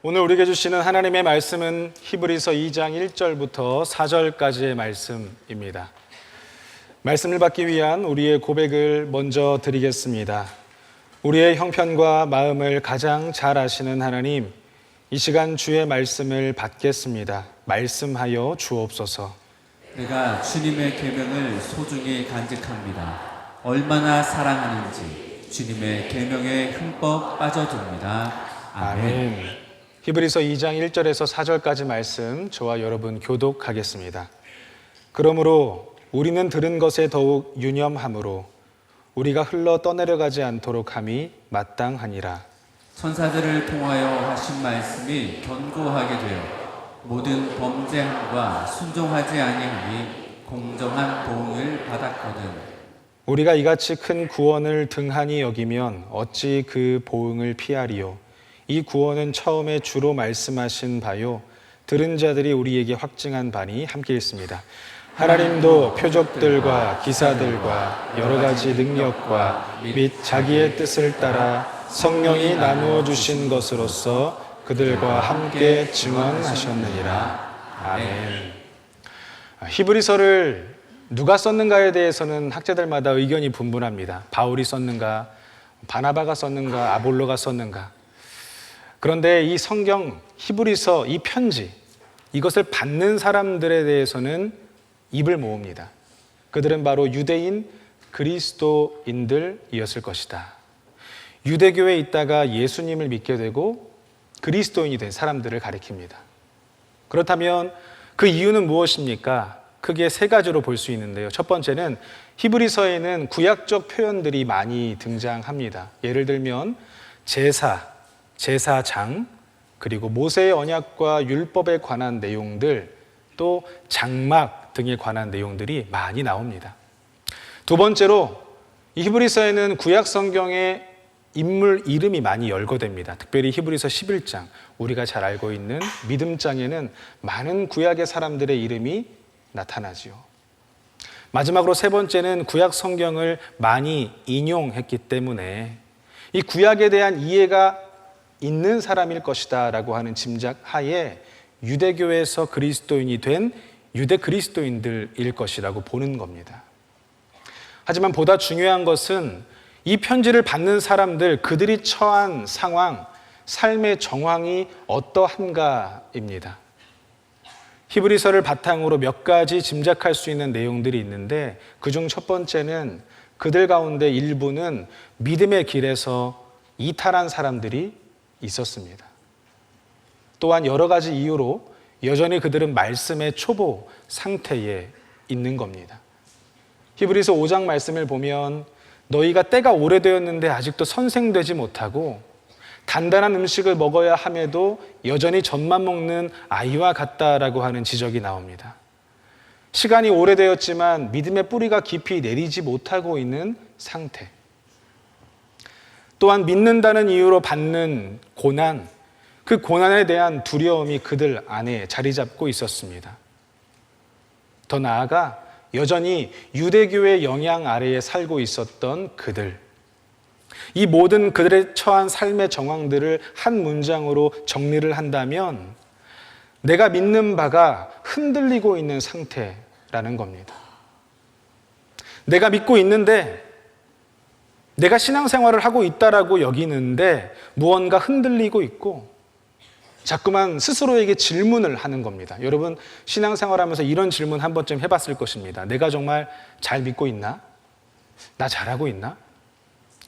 오늘 우리에게 주시는 하나님의 말씀은 히브리서 2장 1절부터 4절까지의 말씀입니다. 말씀을 받기 위한 우리의 고백을 먼저 드리겠습니다. 우리의 형편과 마음을 가장 잘 아시는 하나님, 이 시간 주의 말씀을 받겠습니다. 말씀하여 주옵소서. 내가 주님의 계명을 소중히 간직합니다. 얼마나 사랑하는지 주님의 계명에 흠뻑 빠져듭니다. 아멘. 히브리서 2장 1절에서 4절까지 말씀 저와 여러분 교독하겠습니다. 그러므로 우리는 들은 것에 더욱 유념함으로 우리가 흘러 떠내려가지 않도록 함이 마땅하니라. 천사들을 통하여 하신 말씀이 견고하게 되어 모든 범죄함과 순종하지 아니함이 공정한 보응을 받았거든. 우리가 이같이 큰 구원을 등한히 여기면 어찌 그 보응을 피하리요. 이 구원은 처음에 주로 말씀하신 바요 들은 자들이 우리에게 확증한 바니 함께 읽습니다. 하나님도 표적들과 기사들과 여러 가지 능력과 및 자기의 뜻을 따라 성령이 나누어 주신 것으로서 그들과 함께 증언하셨느니라. 아멘. 히브리서를 누가 썼는가에 대해서는 학자들마다 의견이 분분합니다. 바울이 썼는가, 바나바가 썼는가, 아볼로가 썼는가. 그런데 이 성경, 히브리서, 이 편지, 이것을 받는 사람들에 대해서는 입을 모읍니다. 그들은 바로 유대인 그리스도인들이었을 것이다. 유대교에 있다가 예수님을 믿게 되고 그리스도인이 된 사람들을 가리킵니다. 그렇다면 그 이유는 무엇입니까? 크게 세 가지로 볼 수 있는데요. 첫 번째는 히브리서에는 구약적 표현들이 많이 등장합니다. 예를 들면 제사장, 그리고 모세의 언약과 율법에 관한 내용들, 또 장막 등에 관한 내용들이 많이 나옵니다. 두 번째로 이 히브리서에는 구약 성경의 인물 이름이 많이 열거됩니다. 특별히 히브리서 11장, 우리가 잘 알고 있는 믿음장에는 많은 구약의 사람들의 이름이 나타나지요. 마지막으로 세 번째는 구약 성경을 많이 인용했기 때문에 이 구약에 대한 이해가 있는 사람일 것이다 라고 하는 짐작 하에 유대교에서 그리스도인이 된 유대 그리스도인들일 것이라고 보는 겁니다. 하지만 보다 중요한 것은 이 편지를 받는 사람들, 그들이 처한 상황, 삶의 정황이 어떠한가입니다. 히브리서를 바탕으로 몇 가지 짐작할 수 있는 내용들이 있는데 그중 첫 번째는 그들 가운데 일부는 믿음의 길에서 이탈한 사람들이 있었습니다. 또한 여러 가지 이유로 여전히 그들은 말씀의 초보 상태에 있는 겁니다. 히브리서 5장 말씀을 보면 너희가 때가 오래되었는데 아직도 선생되지 못하고 단단한 음식을 먹어야 함에도 여전히 젖만 먹는 아이와 같다라고 하는 지적이 나옵니다. 시간이 오래되었지만 믿음의 뿌리가 깊이 내리지 못하고 있는 상태. 또한 믿는다는 이유로 받는 고난, 그 고난에 대한 두려움이 그들 안에 자리 잡고 있었습니다. 더 나아가 여전히 유대교의 영향 아래에 살고 있었던 그들, 이 모든 그들의 처한 삶의 정황들을 한 문장으로 정리를 한다면 내가 믿는 바가 흔들리고 있는 상태라는 겁니다. 내가 믿고 있는데 내가 신앙생활을 하고 있다라고 여기는데 무언가 흔들리고 있고 자꾸만 스스로에게 질문을 하는 겁니다. 여러분 신앙생활하면서 이런 질문 한 번쯤 해봤을 것입니다. 내가 정말 잘 믿고 있나? 나 잘하고 있나?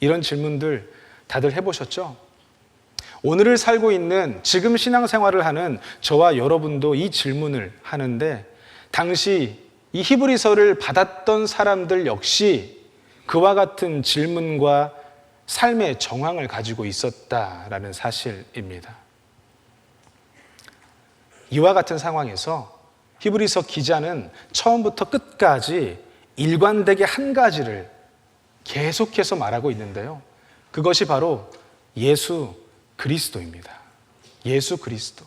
이런 질문들 다들 해보셨죠? 오늘을 살고 있는 지금 신앙생활을 하는 저와 여러분도 이 질문을 하는데 당시 이 히브리서를 받았던 사람들 역시 그와 같은 질문과 삶의 정황을 가지고 있었다라는 사실입니다. 이와 같은 상황에서 히브리서 기자는 처음부터 끝까지 일관되게 한 가지를 계속해서 말하고 있는데요. 그것이 바로 예수 그리스도입니다. 예수 그리스도.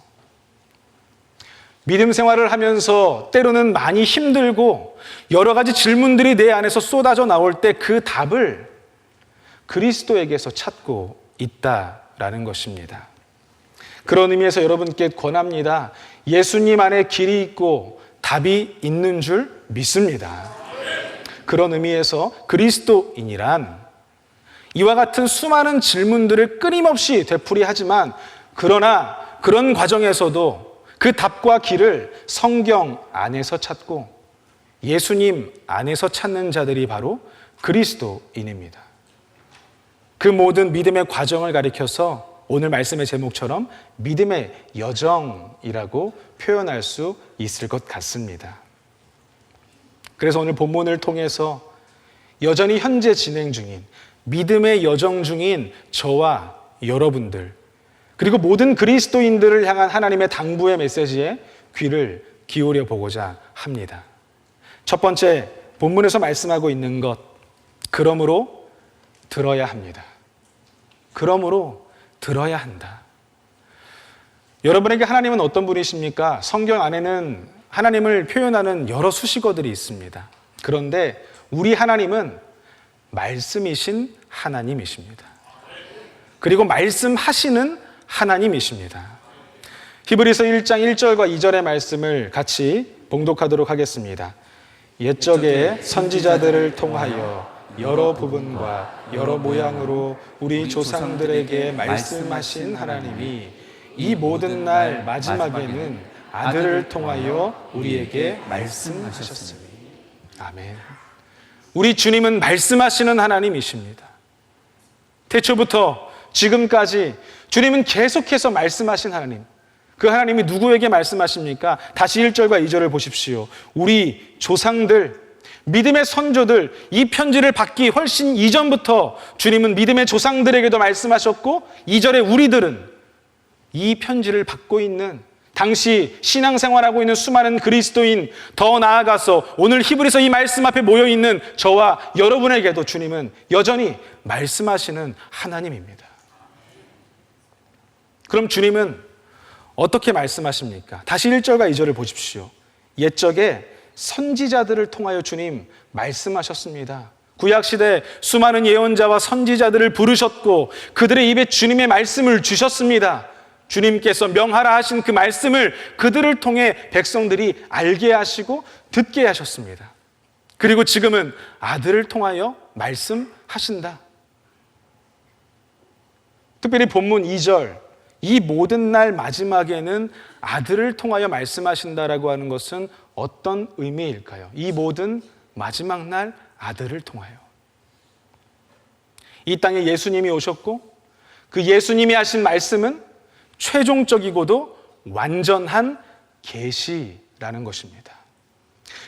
믿음 생활을 하면서 때로는 많이 힘들고 여러 가지 질문들이 내 안에서 쏟아져 나올 때 그 답을 그리스도에게서 찾고 있다라는 것입니다. 그런 의미에서 여러분께 권합니다. 예수님 안에 길이 있고 답이 있는 줄 믿습니다. 그런 의미에서 그리스도인이란 이와 같은 수많은 질문들을 끊임없이 되풀이하지만 그러나 그런 과정에서도 그 답과 길을 성경 안에서 찾고 예수님 안에서 찾는 자들이 바로 그리스도인입니다. 그 모든 믿음의 과정을 가리켜서 오늘 말씀의 제목처럼 믿음의 여정이라고 표현할 수 있을 것 같습니다. 그래서 오늘 본문을 통해서 여전히 현재 진행 중인 믿음의 여정 중인 저와 여러분들 그리고 모든 그리스도인들을 향한 하나님의 당부의 메시지에 귀를 기울여 보고자 합니다. 첫 번째 본문에서 말씀하고 있는 것, 그러므로 들어야 합니다. 그러므로 들어야 한다. 여러분에게 하나님은 어떤 분이십니까? 성경 안에는 하나님을 표현하는 여러 수식어들이 있습니다. 그런데 우리 하나님은 말씀이신 하나님이십니다. 그리고 말씀하시는 하나님이십니다. 히브리서 1장 1절과 2절의 말씀을 같이 봉독하도록 하겠습니다. 옛적에 선지자들을 통하여 여러 부분과 여러 모양으로 우리 조상들에게 말씀하신 하나님이 이 모든 날 마지막에는 아들을 통하여 우리에게 말씀하셨으니. 아멘. 우리 주님은 말씀하시는 하나님이십니다. 태초부터 지금까지 주님은 계속해서 말씀하신 하나님. 그 하나님이 누구에게 말씀하십니까? 다시 1절과 2절을 보십시오. 우리 조상들, 믿음의 선조들, 이 편지를 받기 훨씬 이전부터 주님은 믿음의 조상들에게도 말씀하셨고 2절에 우리들은 이 편지를 받고 있는 당시 신앙생활하고 있는 수많은 그리스도인, 더 나아가서 오늘 히브리서 이 말씀 앞에 모여있는 저와 여러분에게도 주님은 여전히 말씀하시는 하나님입니다. 그럼 주님은 어떻게 말씀하십니까? 다시 1절과 2절을 보십시오. 옛적에 선지자들을 통하여 주님 말씀하셨습니다. 구약시대 수많은 예언자와 선지자들을 부르셨고 그들의 입에 주님의 말씀을 주셨습니다. 주님께서 명하라 하신 그 말씀을 그들을 통해 백성들이 알게 하시고 듣게 하셨습니다. 그리고 지금은 아들을 통하여 말씀하신다. 특별히 본문 2절, 이 모든 날 마지막에는 아들을 통하여 말씀하신다라고 하는 것은 어떤 의미일까요? 이 모든 마지막 날 아들을 통하여. 이 땅에 예수님이 오셨고 그 예수님이 하신 말씀은 최종적이고도 완전한 계시라는 것입니다.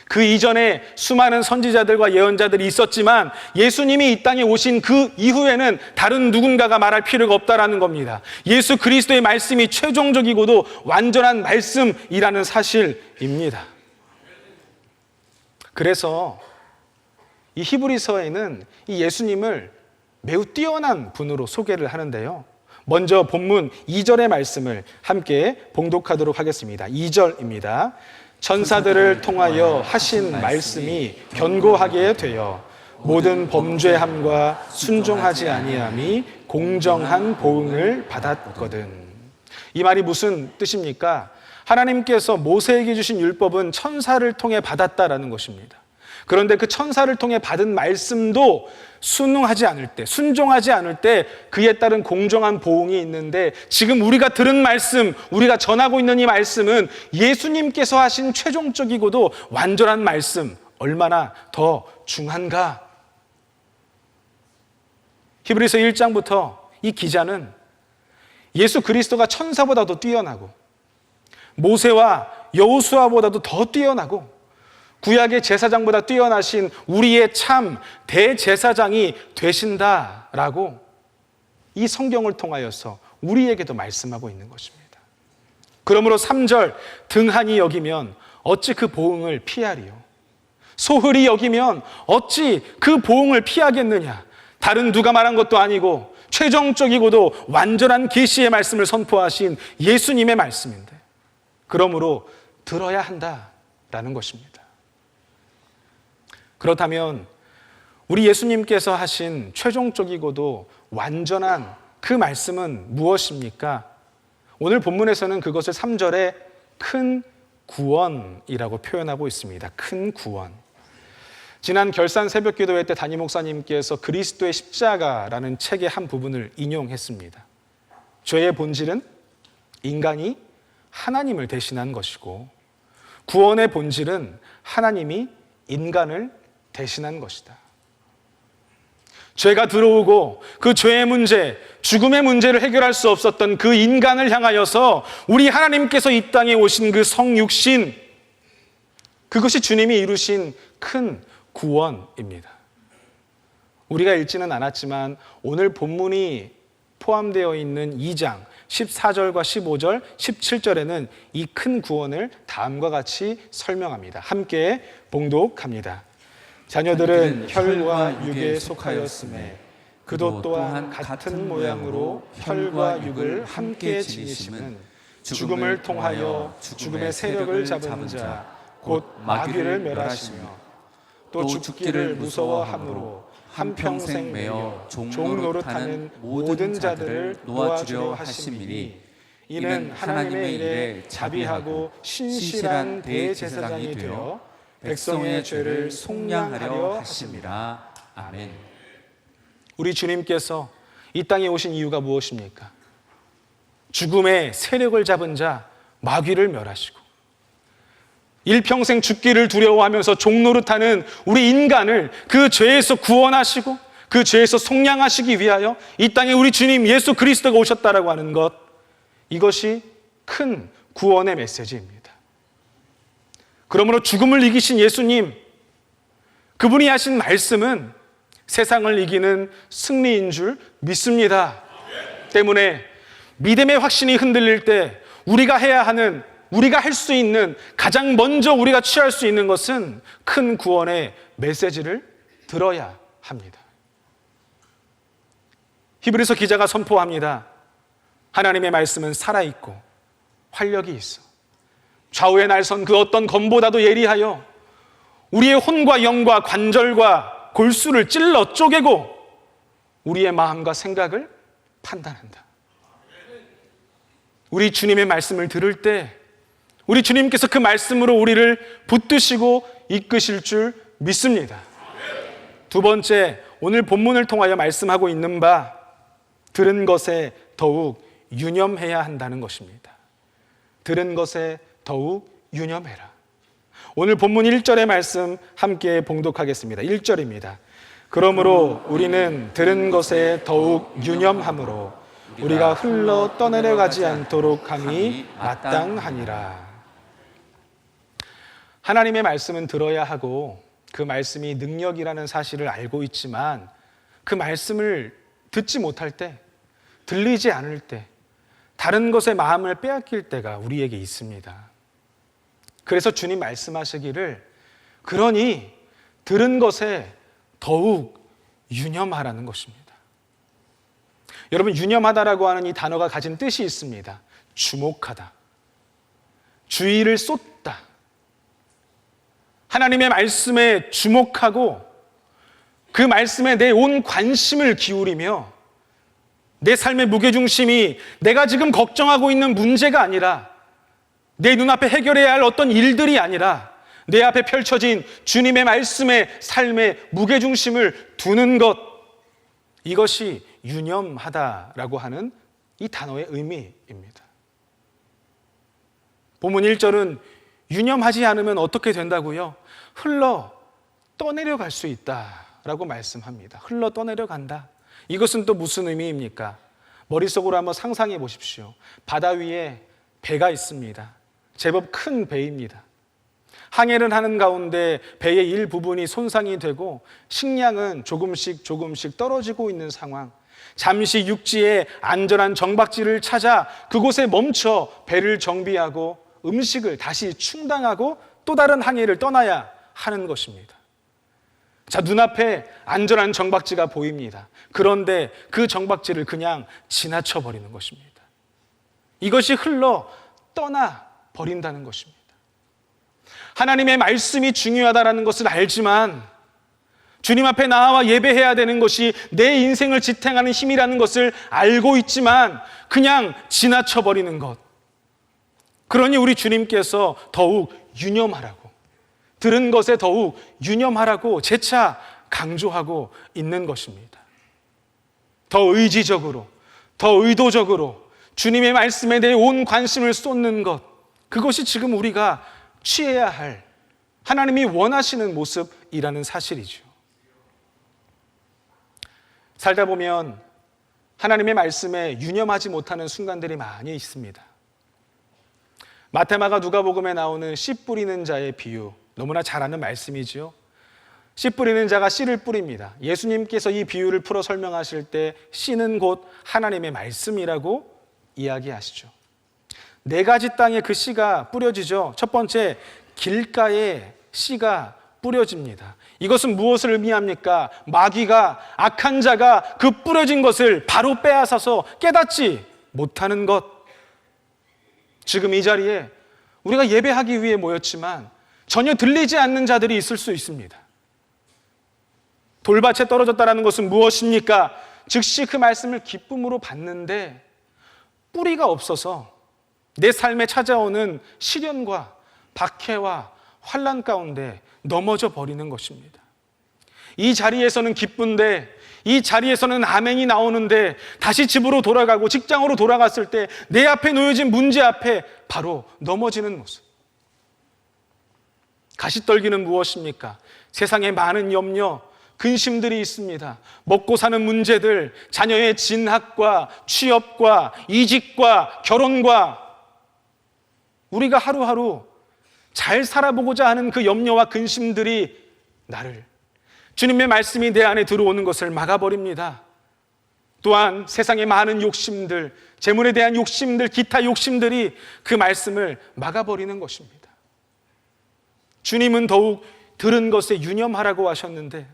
그 이전에 수많은 선지자들과 예언자들이 있었지만 예수님이 이 땅에 오신 그 이후에는 다른 누군가가 말할 필요가 없다라는 겁니다. 예수 그리스도의 말씀이 최종적이고도 완전한 말씀이라는 사실입니다. 그래서 이 히브리서에는 이 예수님을 매우 뛰어난 분으로 소개를 하는데요. 먼저 본문 2절의 말씀을 함께 봉독하도록 하겠습니다. 2절입니다. 천사들을 통하여 하신 말씀이 견고하게 되어 모든 범죄함과 순종하지 아니함이 공정한 보응을 받았거든. 이 말이 무슨 뜻입니까? 하나님께서 모세에게 주신 율법은 천사를 통해 받았다라는 것입니다. 그런데 그 천사를 통해 받은 말씀도 순응하지 않을 때, 순종하지 않을 때 그에 따른 공정한 보응이 있는데 지금 우리가 들은 말씀, 우리가 전하고 있는 이 말씀은 예수님께서 하신 최종적이고도 완전한 말씀, 얼마나 더 중한가? 히브리서 1장부터 이 기자는 예수 그리스도가 천사보다도 뛰어나고 모세와 여호수아보다도 더 뛰어나고 구약의 제사장보다 뛰어나신 우리의 참 대제사장이 되신다라고 이 성경을 통하여서 우리에게도 말씀하고 있는 것입니다. 그러므로 3절 등한히 여기면 어찌 그 보응을 피하리요? 소홀히 여기면 어찌 그 보응을 피하겠느냐? 다른 누가 말한 것도 아니고 최종적이고도 완전한 계시의 말씀을 선포하신 예수님의 말씀인데 그러므로 들어야 한다라는 것입니다. 그렇다면 우리 예수님께서 하신 최종적이고도 완전한 그 말씀은 무엇입니까? 오늘 본문에서는 그것을 3절에 큰 구원이라고 표현하고 있습니다. 큰 구원. 지난 결산 새벽 기도회 때 담임 목사님께서 그리스도의 십자가라는 책의 한 부분을 인용했습니다. 죄의 본질은 인간이 하나님을 대신한 것이고 구원의 본질은 하나님이 인간을 대신한 것이다. 죄가 들어오고 그 죄의 문제, 죽음의 문제를 해결할 수 없었던 그 인간을 향하여서 우리 하나님께서 이 땅에 오신 그 성육신, 그것이 주님이 이루신 큰 구원입니다. 우리가 읽지는 않았지만 오늘 본문이 포함되어 있는 2장 14절과 15절, 17절에는 이 큰 구원을 다음과 같이 설명합니다. 함께 봉독합니다. 자녀들은 혈과 육에 속하였음에 그도 또한 같은 모양으로 혈과 육을 함께 지니심은 죽음을 통하여 죽음의 세력을 잡은 자 곧 마귀를 멸하시며 또 죽기를 무서워함으로 한평생 매여 종노릇하는 모든 자들을 놓아주려 하심이니 이는 하나님의 일에 자비하고 신실한 대제사장이 되어 백성의 죄를 속량하려 하심이라. 아멘. 우리 주님께서 이 땅에 오신 이유가 무엇입니까? 죽음의 세력을 잡은 자 마귀를 멸하시고 일평생 죽기를 두려워하면서 종노릇하는 우리 인간을 그 죄에서 구원하시고 그 죄에서 속량하시기 위하여 이 땅에 우리 주님 예수 그리스도가 오셨다라고 하는 것, 이것이 큰 구원의 메시지입니다. 그러므로 죽음을 이기신 예수님, 그분이 하신 말씀은 세상을 이기는 승리인 줄 믿습니다. 때문에 믿음의 확신이 흔들릴 때 우리가 해야 하는, 우리가 할 수 있는, 가장 먼저 우리가 취할 수 있는 것은 큰 구원의 메시지를 들어야 합니다. 히브리서 기자가 선포합니다. 하나님의 말씀은 살아있고 활력이 있어 좌우에 날선 그 어떤 검보다도 예리하여 우리의 혼과 영과 관절과 골수를 찔러 쪼개고 우리의 마음과 생각을 판단한다. 우리 주님의 말씀을 들을 때 우리 주님께서 그 말씀으로 우리를 붙드시고 이끄실 줄 믿습니다. 두 번째, 오늘 본문을 통하여 말씀하고 있는 바, 들은 것에 더욱 유념해야 한다는 것입니다. 들은 것에 더욱 유념해라. 오늘 본문 1절의 말씀 함께 봉독하겠습니다. 1절입니다. 그러므로 우리는 들은 것에 더욱 유념함으로 우리가 흘러 떠내려가지 않도록 함이 마땅하니라. 하나님의 말씀은 들어야 하고 그 말씀이 능력이라는 사실을 알고 있지만 그 말씀을 듣지 못할 때, 들리지 않을 때, 다른 것에 마음을 빼앗길 때가 우리에게 있습니다. 그래서 주님 말씀하시기를 그러니 들은 것에 더욱 유념하라는 것입니다. 여러분, 유념하다라고 하는 이 단어가 가진 뜻이 있습니다. 주목하다, 주의를 쏟다. 하나님의 말씀에 주목하고 그 말씀에 내 온 관심을 기울이며 내 삶의 무게중심이 내가 지금 걱정하고 있는 문제가 아니라 내 눈앞에 해결해야 할 어떤 일들이 아니라 내 앞에 펼쳐진 주님의 말씀에 삶의 무게중심을 두는 것, 이것이 유념하다라고 하는 이 단어의 의미입니다. 본문 1절은 유념하지 않으면 어떻게 된다고요? 흘러 떠내려갈 수 있다라고 말씀합니다. 흘러 떠내려간다. 이것은 또 무슨 의미입니까? 머릿속으로 한번 상상해 보십시오. 바다 위에 배가 있습니다. 제법 큰 배입니다. 항해를 하는 가운데 배의 일부분이 손상이 되고 식량은 조금씩 떨어지고 있는 상황. 잠시 육지에 안전한 정박지를 찾아 그곳에 멈춰 배를 정비하고 음식을 다시 충당하고 또 다른 항해를 떠나야 하는 것입니다. 자, 눈앞에 안전한 정박지가 보입니다. 그런데 그 정박지를 그냥 지나쳐 버리는 것입니다. 이것이 흘러 떠나 버린다는 것입니다. 하나님의 말씀이 중요하다는 것을 알지만 주님 앞에 나와 예배해야 되는 것이 내 인생을 지탱하는 힘이라는 것을 알고 있지만 그냥 지나쳐버리는 것. 그러니 우리 주님께서 더욱 유념하라고, 들은 것에 더욱 유념하라고 재차 강조하고 있는 것입니다. 더 의지적으로, 더 의도적으로 주님의 말씀에 대해 온 관심을 쏟는 것, 그것이 지금 우리가 취해야 할 하나님이 원하시는 모습이라는 사실이죠. 살다 보면 하나님의 말씀에 유념하지 못하는 순간들이 많이 있습니다. 마태마가 누가복음에 나오는 씨 뿌리는 자의 비유, 너무나 잘 아는 말씀이죠. 씨 뿌리는 자가 씨를 뿌립니다. 예수님께서 이 비유를 풀어 설명하실 때 씨는 곧 하나님의 말씀이라고 이야기하시죠. 4가지 땅에 그 씨가 뿌려지죠. 첫 번째, 길가에 씨가 뿌려집니다. 이것은 무엇을 의미합니까? 마귀가, 악한 자가 그 뿌려진 것을 바로 빼앗아서 깨닫지 못하는 것. 지금 이 자리에 우리가 예배하기 위해 모였지만 전혀 들리지 않는 자들이 있을 수 있습니다. 돌밭에 떨어졌다는 것은 무엇입니까? 즉시 그 말씀을 기쁨으로 받는데 뿌리가 없어서 내 삶에 찾아오는 시련과 박해와 환난 가운데 넘어져 버리는 것입니다. 이 자리에서는 기쁜데, 이 자리에서는 아멘이 나오는데 다시 집으로 돌아가고 직장으로 돌아갔을 때 내 앞에 놓여진 문제 앞에 바로 넘어지는 모습. 가시떨기는 무엇입니까? 세상에 많은 염려, 근심들이 있습니다. 먹고 사는 문제들, 자녀의 진학과 취업과 이직과 결혼과 우리가 하루하루 잘 살아보고자 하는 그 염려와 근심들이 나를, 주님의 말씀이 내 안에 들어오는 것을 막아버립니다. 또한 세상의 많은 욕심들, 재물에 대한 욕심들, 기타 욕심들이 그 말씀을 막아버리는 것입니다. 주님은 더욱 들은 것에 유념하라고 하셨는데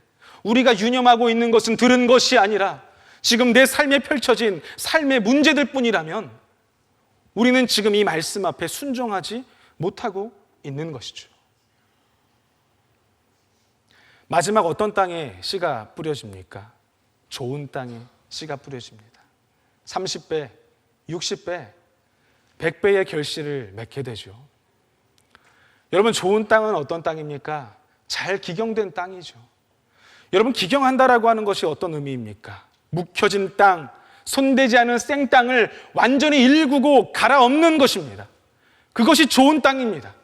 우리가 유념하고 있는 것은 들은 것이 아니라 지금 내 삶에 펼쳐진 삶의 문제들 뿐이라면 우리는 지금 이 말씀 앞에 순종하지 못하고 있는 것이죠. 마지막 어떤 땅에 씨가 뿌려집니까? 좋은 땅에 씨가 뿌려집니다. 30배, 60배, 100배의 결실을 맺게 되죠. 여러분, 좋은 땅은 어떤 땅입니까? 잘 기경된 땅이죠. 여러분, 기경한다라고 하는 것이 어떤 의미입니까? 묵혀진 땅, 손대지 않은 생땅을 완전히 일구고 갈아엎는 것입니다. 그것이 좋은 땅입니다.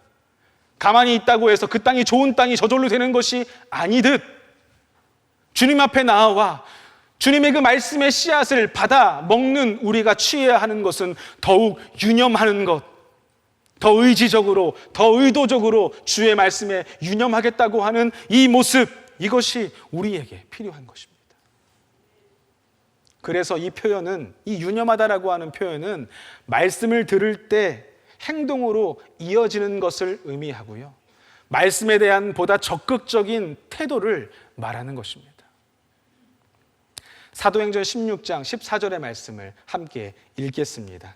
가만히 있다고 해서 그 땅이 좋은 땅이 저절로 되는 것이 아니듯 주님 앞에 나와 주님의 그 말씀의 씨앗을 받아 먹는 우리가 취해야 하는 것은 더욱 유념하는 것, 더 의지적으로, 더 의도적으로 주의 말씀에 유념하겠다고 하는 이 모습, 이것이 우리에게 필요한 것입니다. 그래서 이 표현은, 이 유념하다라고 하는 표현은 말씀을 들을 때 행동으로 이어지는 것을 의미하고요, 말씀에 대한 보다 적극적인 태도를 말하는 것입니다. 사도행전 16장 14절의 말씀을 함께 읽겠습니다.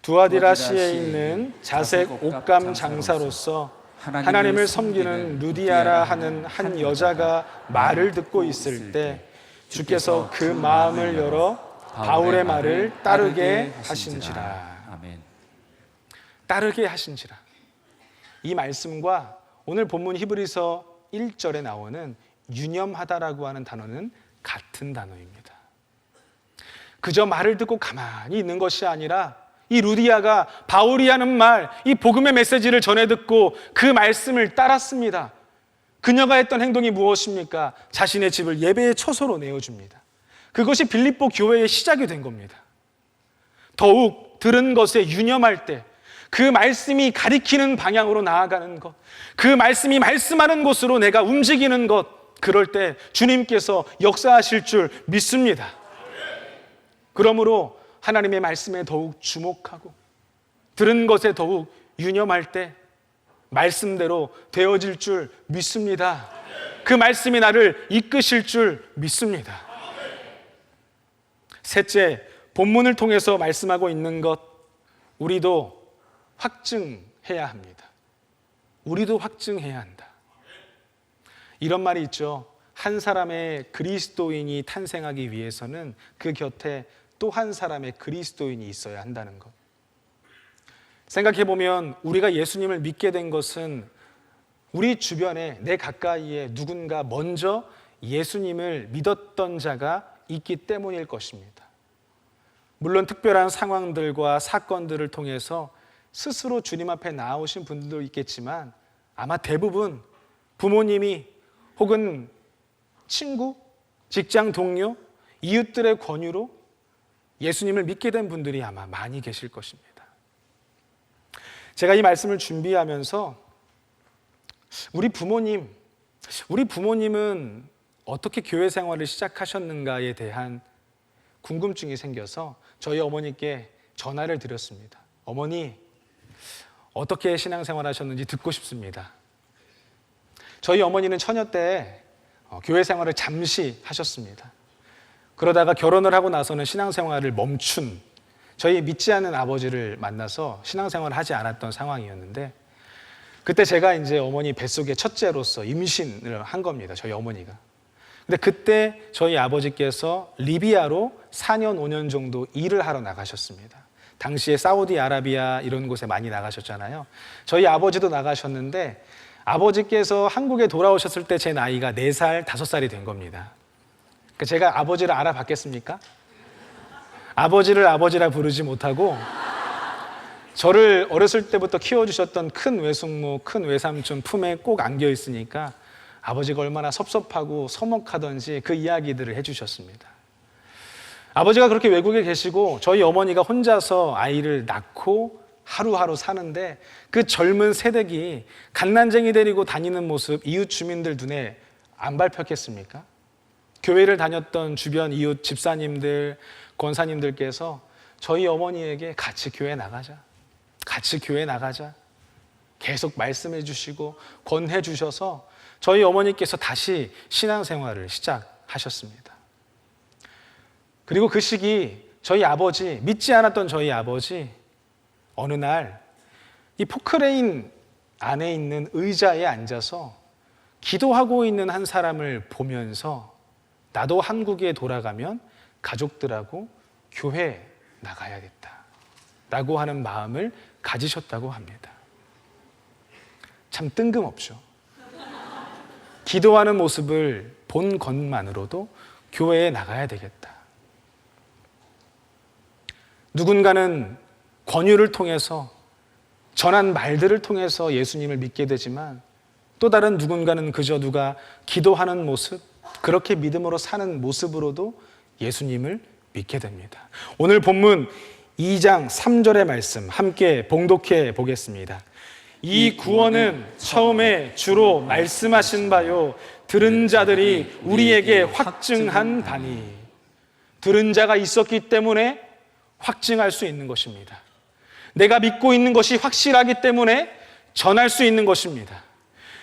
두아디라시에 있는 자색 옷감 장사로서 하나님을 섬기는 루디아라 하는 한 여자가 말을 듣고 있을 때 주께서 그 마음을 열어 바울의 말을 따르게 하신지라. 아멘. 따르게 하신지라. 이 말씀과 오늘 본문 히브리서 1절에 나오는 유념하다라고 하는 단어는 같은 단어입니다. 그저 말을 듣고 가만히 있는 것이 아니라 이 루디아가 바울이 하는 말, 이 복음의 메시지를 전해 듣고 그 말씀을 따랐습니다. 그녀가 했던 행동이 무엇입니까? 자신의 집을 예배의 처소로 내어줍니다. 그것이 빌립보 교회의 시작이 된 겁니다. 더욱 들은 것에 유념할 때 그 말씀이 가리키는 방향으로 나아가는 것, 그 말씀이 말씀하는 곳으로 내가 움직이는 것, 그럴 때 주님께서 역사하실 줄 믿습니다. 그러므로 하나님의 말씀에 더욱 주목하고 들은 것에 더욱 유념할 때 말씀대로 되어질 줄 믿습니다. 그 말씀이 나를 이끄실 줄 믿습니다. 셋째, 본문을 통해서 말씀하고 있는 것, 우리도 확증해야 합니다. 우리도 확증해야 한다. 이런 말이 있죠. 한 사람의 그리스도인이 탄생하기 위해서는 그 곁에 또 한 사람의 그리스도인이 있어야 한다는 것. 생각해보면 우리가 예수님을 믿게 된 것은 우리 주변에 내 가까이에 누군가 먼저 예수님을 믿었던 자가 있기 때문일 것입니다. 물론 특별한 상황들과 사건들을 통해서 스스로 주님 앞에 나오신 분들도 있겠지만 아마 대부분 부모님이 혹은 친구, 직장 동료, 이웃들의 권유로 예수님을 믿게 된 분들이 아마 많이 계실 것입니다. 제가 이 말씀을 준비하면서 우리 부모님은 어떻게 교회 생활을 시작하셨는가에 대한 궁금증이 생겨서 저희 어머니께 전화를 드렸습니다. 어머니, 어떻게 신앙생활 하셨는지 듣고 싶습니다. 저희 어머니는 처녀 때 교회 생활을 잠시 하셨습니다. 그러다가 결혼을 하고 나서는 신앙생활을 멈춘, 저희 믿지 않는 아버지를 만나서 신앙생활을 하지 않았던 상황이었는데, 그때 제가 이제 어머니 뱃속의 첫째로서 임신을 한 겁니다. 저희 어머니가. 근데 그때 저희 아버지께서 리비아로 4년 5년 정도 일을 하러 나가셨습니다. 당시에 사우디아라비아 이런 곳에 많이 나가셨잖아요. 저희 아버지도 나가셨는데 아버지께서 한국에 돌아오셨을 때 제 나이가 4살, 5살이 된 겁니다. 제가 아버지를 알아봤겠습니까? 아버지를 아버지라 부르지 못하고 저를 어렸을 때부터 키워주셨던 큰 외숙모, 큰 외삼촌 품에 꼭 안겨 있으니까 아버지가 얼마나 섭섭하고 서먹하던지 그 이야기들을 해주셨습니다. 아버지가 그렇게 외국에 계시고 저희 어머니가 혼자서 아이를 낳고 하루하루 사는데 그 젊은 새댁이 갓난쟁이 데리고 다니는 모습 이웃 주민들 눈에 안 밟혔겠습니까? 교회를 다녔던 주변 이웃 집사님들, 권사님들께서 저희 어머니에게 같이 교회 나가자, 같이 교회 나가자 계속 말씀해 주시고 권해 주셔서 저희 어머니께서 다시 신앙생활을 시작하셨습니다. 그리고 그 시기 저희 아버지, 믿지 않았던 저희 아버지 어느 날 이 포크레인 안에 있는 의자에 앉아서 기도하고 있는 한 사람을 보면서 나도 한국에 돌아가면 가족들하고 교회 나가야겠다 라고 하는 마음을 가지셨다고 합니다. 참 뜬금없죠. 기도하는 모습을 본 것만으로도 교회에 나가야 되겠다. 누군가는 권유를 통해서 전한 말들을 통해서 예수님을 믿게 되지만 또 다른 누군가는 그저 누가 기도하는 모습, 그렇게 믿음으로 사는 모습으로도 예수님을 믿게 됩니다. 오늘 본문 2장 3절의 말씀 함께 봉독해 보겠습니다. 이 구원은 처음에 주로 말씀하신 바요 들은 자들이 우리에게 확증한 바니. 들은 자가 있었기 때문에 확증할 수 있는 것입니다. 내가 믿고 있는 것이 확실하기 때문에 전할 수 있는 것입니다.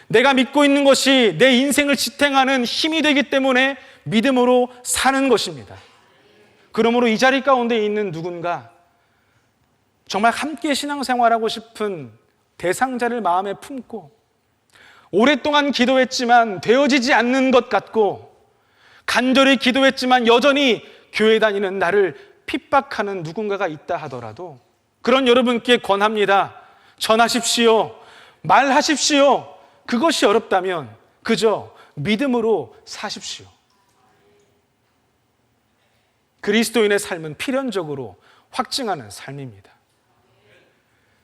내가 믿고 있는 것이 내 인생을 지탱하는 힘이 되기 때문에 믿음으로 사는 것입니다. 그러므로 이 자리 가운데 있는 누군가 정말 함께 신앙생활하고 싶은 대상자를 마음에 품고 오랫동안 기도했지만 되어지지 않는 것 같고 간절히 기도했지만 여전히 교회 다니는 나를 핍박하는 누군가가 있다 하더라도 그런 여러분께 권합니다. 전하십시오. 말하십시오. 그것이 어렵다면 그저 믿음으로 사십시오. 그리스도인의 삶은 필연적으로 확증하는 삶입니다.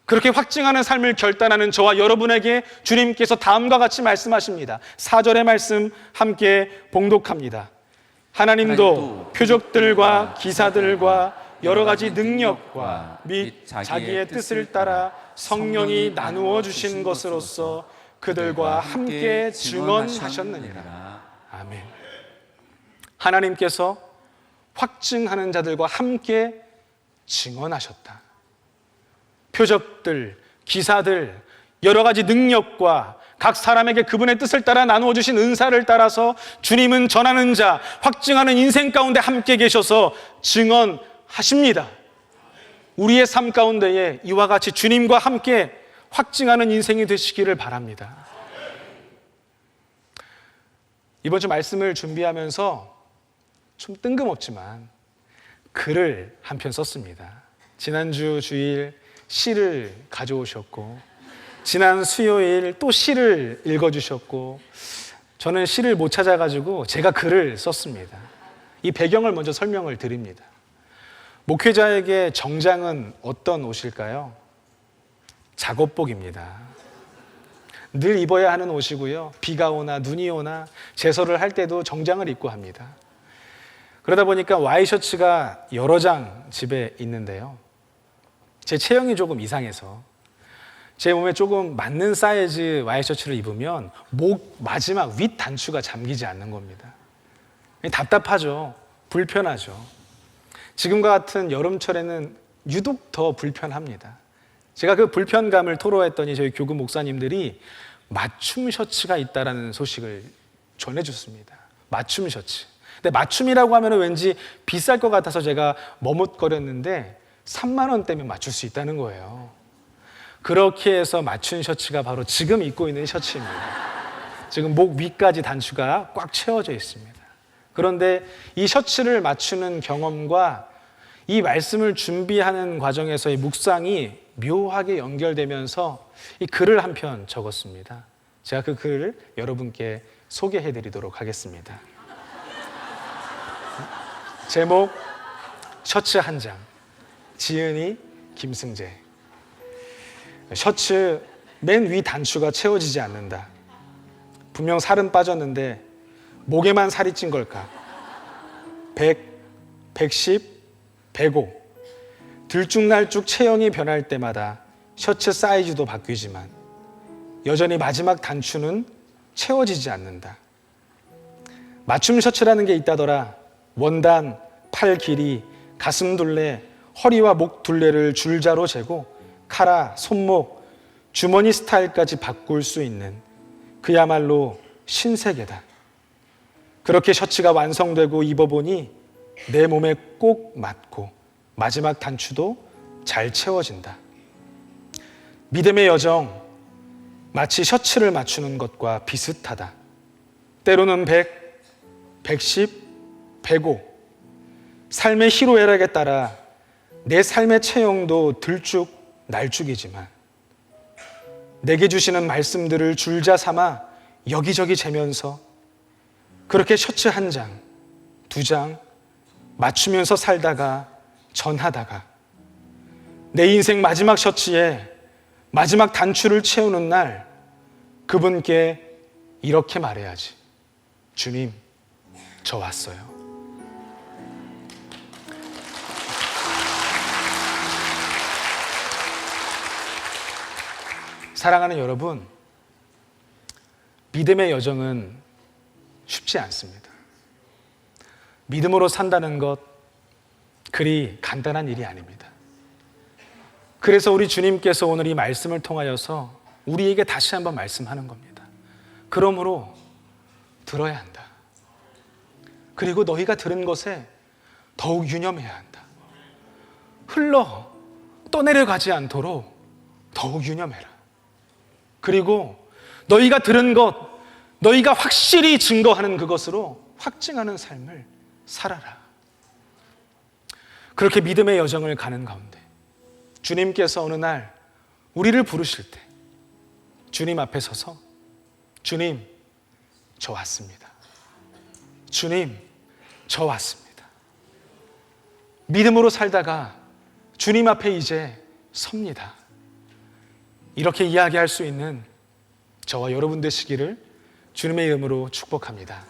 그렇게 확증하는 삶을 결단하는 저와 여러분에게 주님께서 다음과 같이 말씀하십니다. 4절의 말씀 함께 봉독합니다. 하나님도 표적들과 기사들과 여러 가지 능력과 및 자기의 뜻을 따라 성령이 나누어 주신 것으로서 그들과 함께 증언하셨느니라. 아멘. 하나님께서 확증하는 자들과 함께 증언하셨다. 표적들, 기사들, 여러 가지 능력과 각 사람에게 그분의 뜻을 따라 나누어 주신 은사를 따라서 주님은 전하는 자, 확증하는 인생 가운데 함께 계셔서 증언하십니다. 우리의 삶 가운데에 이와 같이 주님과 함께 확증하는 인생이 되시기를 바랍니다. 이번 주 말씀을 준비하면서 좀 뜬금없지만 글을 한 편 썼습니다. 지난주 주일 시를 가져오셨고, 지난 수요일 또 시를 읽어주셨고, 저는 시를 못 찾아가지고 제가 글을 썼습니다. 이 배경을 먼저 설명을 드립니다. 목회자에게 정장은 어떤 옷일까요? 작업복입니다. 늘 입어야 하는 옷이고요. 비가 오나 눈이 오나 제설을 할 때도 정장을 입고 합니다. 그러다 보니까 와이셔츠가 여러 장 집에 있는데요. 제 체형이 조금 이상해서 제 몸에 조금 맞는 사이즈 와이셔츠를 입으면 목 마지막 윗 단추가 잠기지 않는 겁니다. 답답하죠. 불편하죠. 지금과 같은 여름철에는 유독 더 불편합니다. 제가 그 불편감을 토로했더니 저희 교구 목사님들이 맞춤 셔츠가 있다는 소식을 전해줬습니다. 맞춤 셔츠. 근데 맞춤이라고 하면 왠지 비쌀 것 같아서 제가 머뭇거렸는데 3만 원대면 맞출 수 있다는 거예요. 그렇게 해서 맞춘 셔츠가 바로 지금 입고 있는 셔츠입니다. 지금 목 위까지 단추가 꽉 채워져 있습니다. 그런데 이 셔츠를 맞추는 경험과 이 말씀을 준비하는 과정에서의 묵상이 묘하게 연결되면서 이 글을 한 편 적었습니다. 제가 그 글을 여러분께 소개해 드리도록 하겠습니다. 제목, 셔츠 한 장, 지은이, 김승재. 셔츠 맨 위 단추가 채워지지 않는다. 분명 살은 빠졌는데 목에만 살이 찐 걸까? 100, 110, 105. 들쭉날쭉 체형이 변할 때마다 셔츠 사이즈도 바뀌지만 여전히 마지막 단추는 채워지지 않는다. 맞춤 셔츠라는 게 있다더라. 원단, 팔 길이, 가슴 둘레, 허리와 목 둘레를 줄자로 재고 카라, 손목, 주머니 스타일까지 바꿀 수 있는 그야말로 신세계다. 그렇게 셔츠가 완성되고 입어보니 내 몸에 꼭 맞고 마지막 단추도 잘 채워진다. 믿음의 여정, 마치 셔츠를 맞추는 것과 비슷하다. 때로는 100, 110, 105. 삶의 희로애락에 따라 내 삶의 체형도 들쭉 날쭉이지만 내게 주시는 말씀들을 줄자 삼아 여기저기 재면서 그렇게 셔츠 한 장, 두 장 맞추면서 살다가 전하다가 내 인생 마지막 셔츠에 마지막 단추를 채우는 날 그분께 이렇게 말해야지. 주님, 저 왔어요. 사랑하는 여러분, 믿음의 여정은 쉽지 않습니다. 믿음으로 산다는 것 그리 간단한 일이 아닙니다. 그래서 우리 주님께서 오늘 이 말씀을 통하여서 우리에게 다시 한번 말씀하는 겁니다. 그러므로 들어야 한다. 그리고 너희가 들은 것에 더욱 유념해야 한다. 흘러 떠내려가지 않도록 더욱 유념해라. 그리고 너희가 들은 것, 너희가 확실히 증거하는 그것으로 확증하는 삶을 살아라. 그렇게 믿음의 여정을 가는 가운데 주님께서 어느 날 우리를 부르실 때 주님 앞에 서서 주님, 저 왔습니다. 주님, 저 왔습니다. 믿음으로 살다가 주님 앞에 이제 섭니다. 이렇게 이야기할 수 있는 저와 여러분 되시기를 주님의 이름으로 축복합니다.